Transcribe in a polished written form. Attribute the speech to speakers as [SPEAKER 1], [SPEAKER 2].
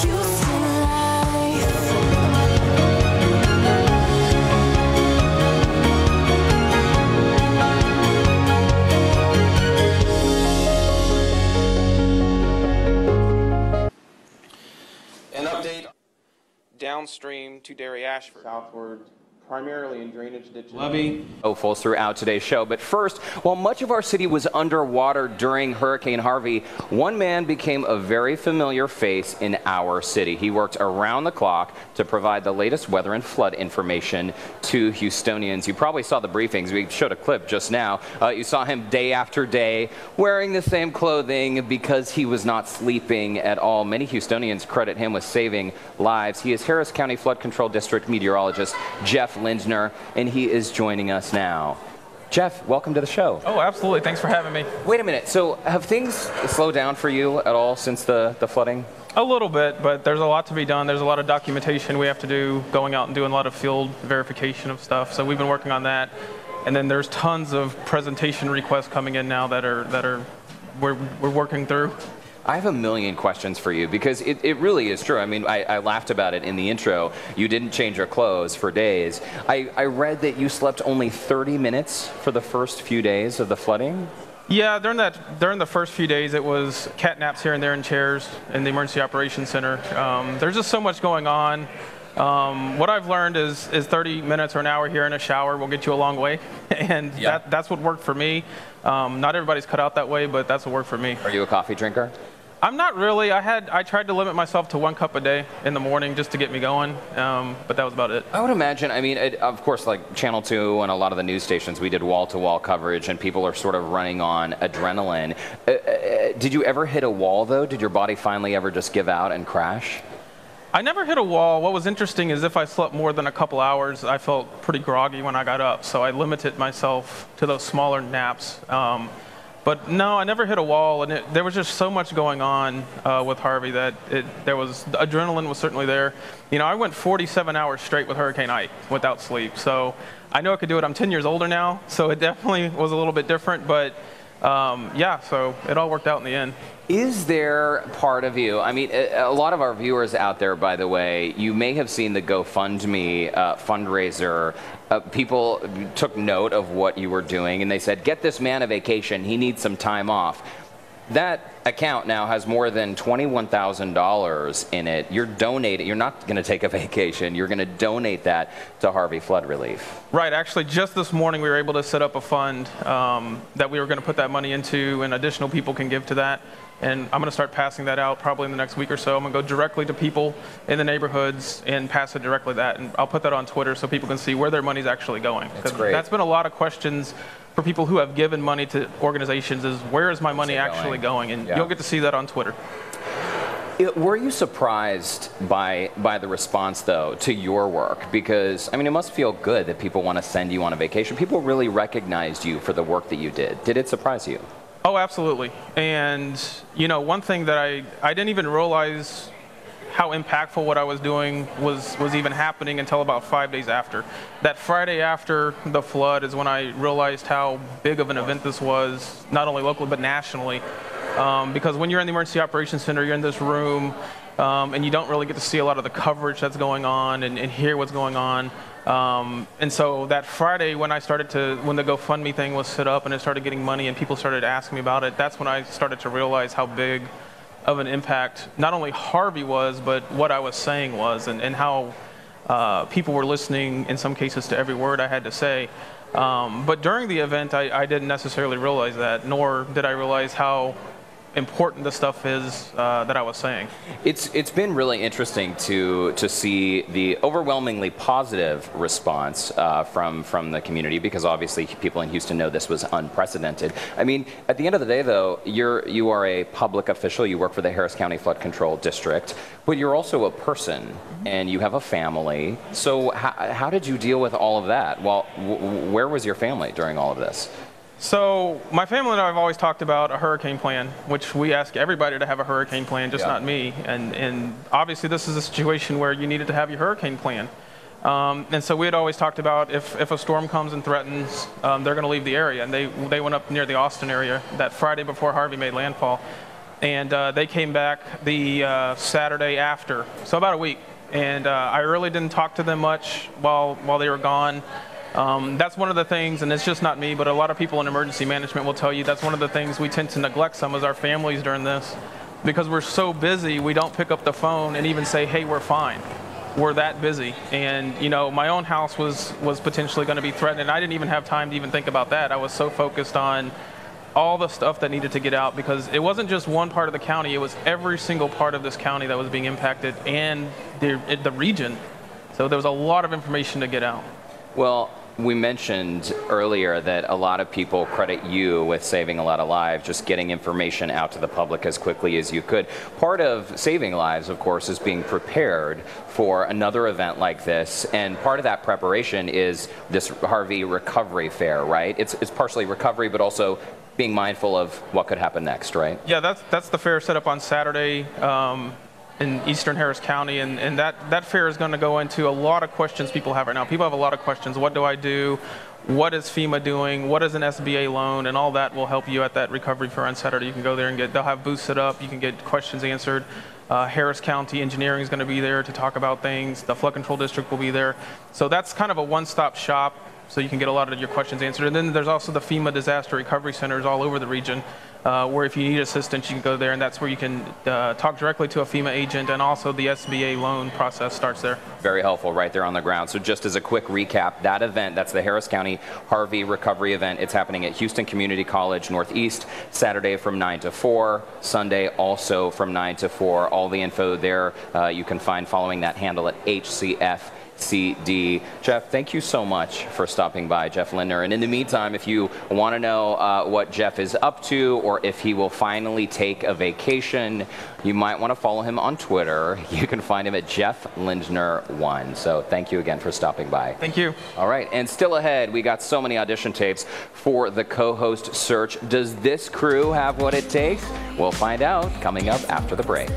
[SPEAKER 1] Houston life.
[SPEAKER 2] An update downstream to Derry Ashford.
[SPEAKER 3] Southward, primarily in drainage ditches.
[SPEAKER 2] Levee.
[SPEAKER 4] Hopefuls throughout today's show. But first, while much of our city was underwater during Hurricane Harvey, one man became a very familiar face in our city. He worked around the clock to provide the latest weather and flood information to Houstonians. You probably saw the briefings. We showed a clip just now. You saw him day after day wearing the same clothing because he was not sleeping at all. Many Houstonians credit him with saving lives. He is Harris County Flood Control District meteorologist Jeff Lindner, and he is joining us now. Jeff, welcome to the show.
[SPEAKER 5] Oh, absolutely. Thanks for having me.
[SPEAKER 4] Wait a minute. So have things slowed down for you at all since the flooding?
[SPEAKER 5] A little bit, but there's a lot to be done. There's a lot of documentation we have to do, going out and doing a lot of field verification of stuff. So we've been working on that. And then there's tons of presentation requests coming in now that we're working through.
[SPEAKER 4] I have a million questions for you because it really is true. I mean, I laughed about it in the intro. You didn't change your clothes for days. I read that you slept only 30 minutes for the first few days of the flooding.
[SPEAKER 5] Yeah, during the first few days, it was cat naps here and there in chairs in the Emergency Operations Center. There's just so much going on. What I've learned is 30 minutes or an hour here in a shower will get you a long way, and that's what worked for me. Not everybody's cut out that way, but that's what worked for me.
[SPEAKER 4] Are you a coffee drinker?
[SPEAKER 5] I'm not really. I tried to limit myself to 1 cup a day in the morning just to get me going, but that was about it.
[SPEAKER 4] I would imagine, I mean, of course, like Channel 2 and a lot of the news stations, we did wall-to-wall coverage, and people are sort of running on adrenaline. Did you ever hit a wall, though? Did your body finally ever just give out and crash?
[SPEAKER 5] I never hit a wall. What was interesting is if I slept more than a couple hours, I felt pretty groggy when I got up, so I limited myself to those smaller naps. But no, I never hit a wall, and there was just so much going on with Harvey that the adrenaline was certainly there. You know, I went 47 hours straight with Hurricane Ike without sleep, so I know I could do it. I'm 10 years older now, so it definitely was a little bit different, but yeah, so it all worked out in the end.
[SPEAKER 4] Is there part of you, I mean, a lot of our viewers out there, by the way, you may have seen the GoFundMe fundraiser. People took note of what you were doing, and they said, get this man a vacation. He needs some time off. That account now has more than $21,000 in it. You're donating. You're not going to take a vacation. You're going to donate that to Harvey flood relief.
[SPEAKER 5] Right. Actually, just this morning we were able to set up a fund that we were going to put that money into, and additional people can give to that. And I'm going to start passing that out probably in the next week or so. I'm going to go directly to people in the neighborhoods and pass it directly to that. And I'll put that on Twitter so people can see where their money's actually going.
[SPEAKER 4] That's great.
[SPEAKER 5] That's been a lot of questions for people who have given money to organizations is, where is my money actually going? And you'll get to see that on Twitter.
[SPEAKER 4] Were you surprised by the response, though, to your work? Because, I mean, it must feel good that people want to send you on a vacation. People really recognized you for the work that you did. Did it surprise you?
[SPEAKER 5] Oh, absolutely. And, you know, one thing that I didn't even realize how impactful what I was doing was even happening until about 5 days after. That Friday after the flood is when I realized how big of an event this was, not only locally but nationally. Because when you're in the Emergency Operations Center, you're in this room, and you don't really get to see a lot of the coverage that's going on and hear what's going on. And so that Friday when the GoFundMe thing was set up and it started getting money and people started asking me about it, that's when I started to realize how big of an impact not only Harvey was, but what I was saying was, and how people were listening in some cases to every word I had to say. But during the event, I didn't necessarily realize that, nor did I realize how important the stuff is that I was saying.
[SPEAKER 4] It's been really interesting to see the overwhelmingly positive response from the community, because obviously people in Houston know this was unprecedented. I mean, at the end of the day, though, you are a public official. You work for the Harris County Flood Control District, but you're also a person, and you have a family. So how did you deal with all of that? Well, where was your family during all of this?
[SPEAKER 5] So my family and I have always talked about a hurricane plan, which we ask everybody to have a hurricane plan, just not me. And obviously this is a situation where you needed to have your hurricane plan. And so we had always talked about if a storm comes and threatens, they're going to leave the area. And they went up near the Austin area that Friday before Harvey made landfall. and they came back the Saturday after, so about a week. And I really didn't talk to them much while they were gone. That's one of the things, and it's just not me, but a lot of people in emergency management will tell you that's one of the things we tend to neglect some as our families during this. Because we're so busy, we don't pick up the phone and even say, hey, we're fine. We're that busy. And, you know, my own house was potentially going to be threatened, and I didn't even have time to even think about that. I was so focused on all the stuff that needed to get out, because it wasn't just one part of the county, it was every single part of this county that was being impacted, and the region. So there was a lot of information to get out.
[SPEAKER 4] Well, we mentioned earlier that a lot of people credit you with saving a lot of lives, just getting information out to the public as quickly as you could. Part of saving lives, of course, is being prepared for another event like this, and part of that preparation is this Harvey Recovery Fair, right? It's partially recovery, but also being mindful of what could happen next, right?
[SPEAKER 5] Yeah, that's the fair set up on Saturday in Eastern Harris County, and that fair is going to go into a lot of questions people have right now. People have a lot of questions. What do I do? What is FEMA doing? What is an SBA loan? And all that will help you at that recovery fair on Saturday. You can go there and they'll have booths set up. You can get questions answered. Harris County Engineering is going to be there to talk about things. The Flood Control District will be there. So that's kind of a one-stop shop, so you can get a lot of your questions answered. And then there's also the FEMA disaster recovery centers all over the region, where if you need assistance, you can go there, and that's where you can talk directly to a FEMA agent, and also the SBA loan process starts there.
[SPEAKER 4] Very helpful right there on the ground. So just as a quick recap, that event, that's the Harris County Harvey Recovery event. It's happening at Houston Community College Northeast, Saturday from 9 to 4, Sunday also from 9 to 4. All the info there you can find following that handle at HCFCD. Jeff, thank you so much for stopping by, Jeff Lindner. And in the meantime, if you want to know what Jeff is up to, or if he will finally take a vacation, you might want to follow him on Twitter. You can find him at Jeff Lindner1. So thank you again for stopping by.
[SPEAKER 5] Thank you.
[SPEAKER 4] All right, and still ahead, we got so many audition tapes for the co-host search. Does this crew have what it takes? We'll find out coming up after the break.